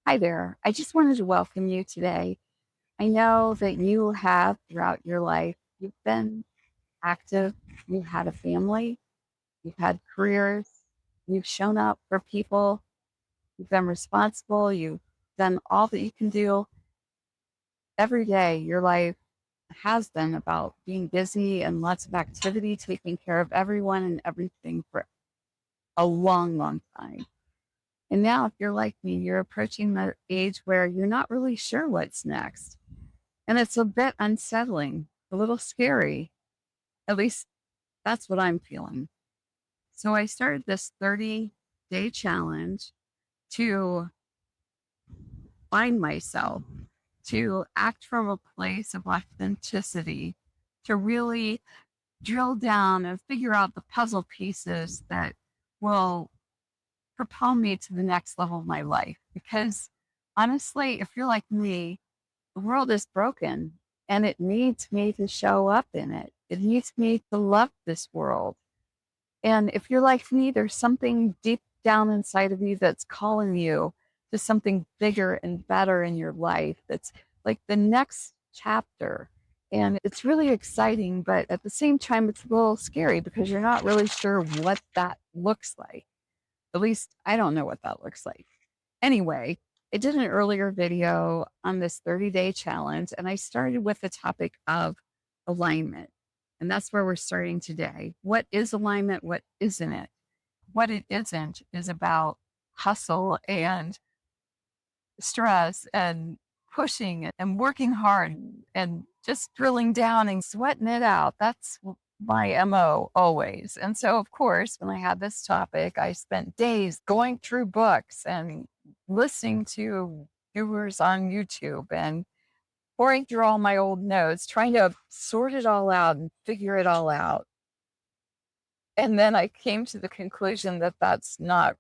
Hi there. I just wanted to welcome you today. I know that you have throughout your life, you've been active, you've had a family, you've had careers, you've shown up for people, you've been responsible, you've done all that you can do. Every day, your life has been about being busy and lots of activity, taking care of everyone and everything for a long, long time. And now, if you're like me, you're approaching the age where you're not really sure what's next. And it's a bit unsettling, a little scary. At least that's what I'm feeling. So I started this 30-day challenge to find myself, to act from a place of authenticity, to really drill down and figure out the puzzle pieces that will propel me to the next level of my life. Because honestly, if you're like me, the world is broken and it needs me to show up in it. It needs me to love this world. And if you're like me, there's something deep down inside of you that's calling you to something bigger and better in your life that's like the next chapter. And it's really exciting, but at the same time, it's a little scary because you're not really sure what that looks like. At least I don't know what that looks like. Anyway, I did an earlier video on this 30-day challenge, and I started with the topic of alignment. And that's where we're starting today. What is alignment? What isn't it? What it isn't is about hustle and stress and pushing and working hard and just drilling down and sweating it out. That's my MO always. And so, of course, when I had this topic, I spent days going through books and listening to viewers on YouTube and pouring through all my old notes, trying to sort it all out and figure it all out. And then I came to the conclusion that that's not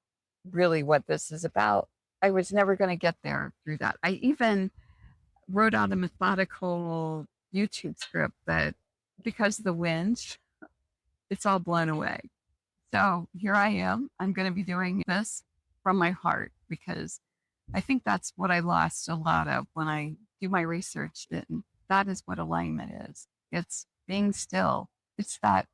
really what this is about. I was never going to get there through that. I even wrote out a methodical YouTube script, but because of the wind, it's all blown away. So here I am. I'm going to be doing this from my heart because I think that's what I lost a lot of when I do my research. And that is what alignment is. It's being still. It's that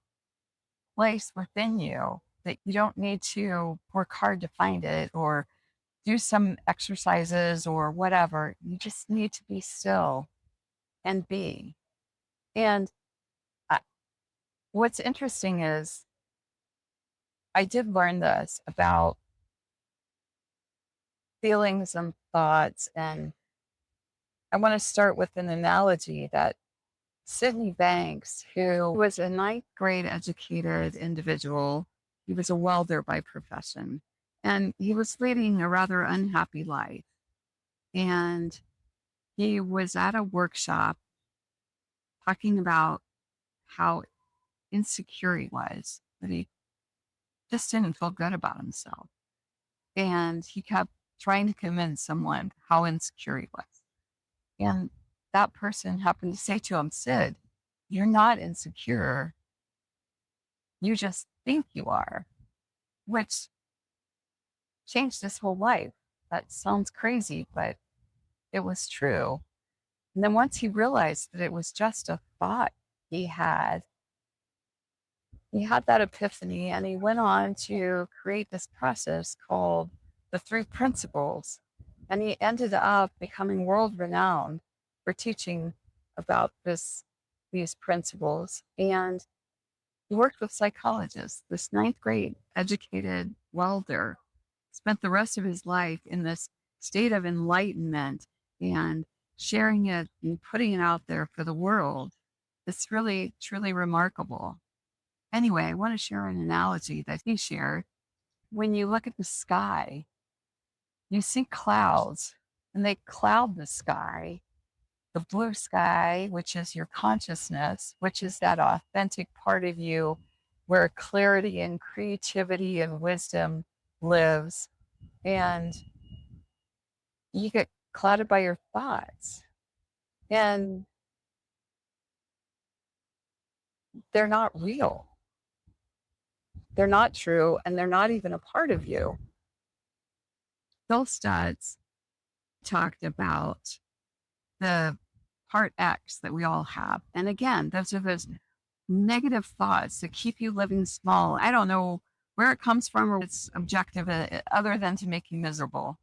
place within you that you don't need to work hard to find it or do some exercises or whatever. You just need to be still and be. And I, what's interesting is I did learn this about feelings and thoughts. And I want to start with an analogy that Sydney Banks, who was a ninth grade educated individual, he was a welder by profession, and he was leading a rather unhappy life. And he was at a workshop talking about how insecure he was, that he just didn't feel good about himself. And he kept trying to convince someone how insecure he was. And that person happened to say to him, Sid, you're not insecure. You just think you are, which changed his whole life. That sounds crazy, but it was true. And then once he realized that it was just a thought he had, he had that epiphany and he went on to create this process called the three principles. And he ended up becoming world renowned for teaching about these principles. And he worked with psychologists. This ninth grade educated welder spent the rest of his life in this state of enlightenment and sharing it and putting it out there for the world. It's really, truly remarkable. Anyway, I want to share an analogy that he shared. When you look at the sky, you see clouds and they cloud the sky. The blue sky, which is your consciousness, which is that authentic part of you where clarity and creativity and wisdom lives. And you get clouded by your thoughts and they're not real. They're not true and they're not even a part of you. Phil Stutz talked about the part X that we all have. And again, those are those negative thoughts that keep you living small. I don't know where it comes from or its objective other than to make you miserable.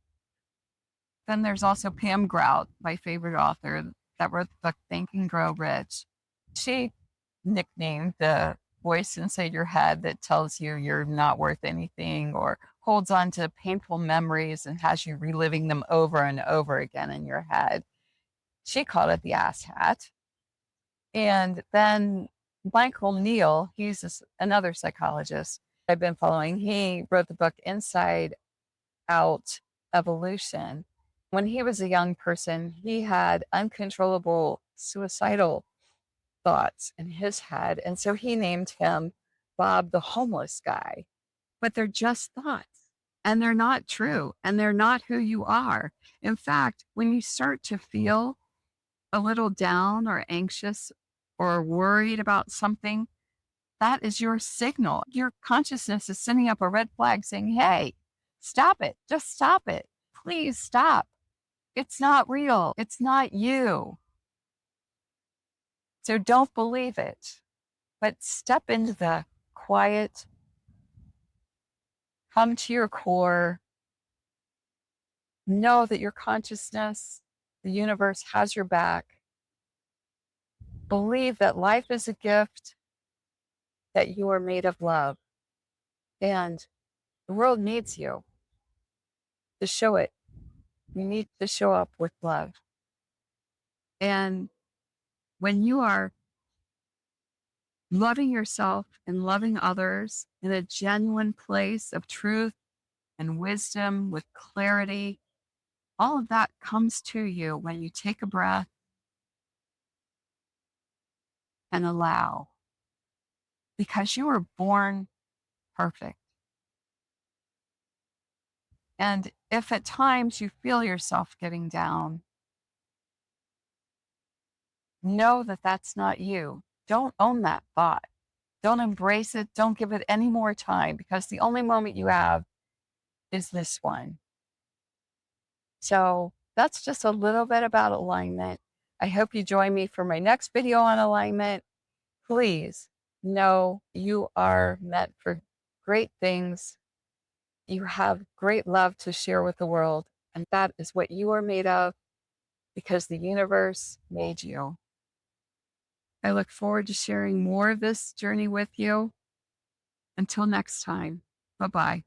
Then there's also Pam Grout, my favorite author that wrote the book Think and Grow Rich. She nicknamed the voice inside your head that tells you you're not worth anything or holds on to painful memories and has you reliving them over and over again in your head. She called it the ass hat. And then Michael Neal, he's another psychologist I've been following. He wrote the book Inside Out Evolution. When he was a young person, he had uncontrollable suicidal thoughts in his head. And so he named him Bob the homeless guy. But they're just thoughts and they're not true and they're not who you are. In fact, when you start to feel a little down or anxious or worried about something, that is your signal. Your consciousness is sending up a red flag saying, hey, stop it. Just stop it. Please stop. It's not real. It's not you. So don't believe it, but step into the quiet, come to your core, know that your consciousness, the universe has your back. Believe that life is a gift, that you are made of love, and the world needs you to show it. You need to show up with love. And when you are loving yourself and loving others in a genuine place of truth and wisdom with clarity, all of that comes to you when you take a breath and allow, because you were born perfect. And if at times you feel yourself getting down, know that that's not you. Don't own that thought. Don't embrace it. Don't give it any more time because the only moment you have is this one. So that's just a little bit about alignment. I hope you join me for my next video on alignment. Please know you are meant for great things. You have great love to share with the world, and that is what you are made of because the universe made you. I look forward to sharing more of this journey with you. Until next time, bye-bye.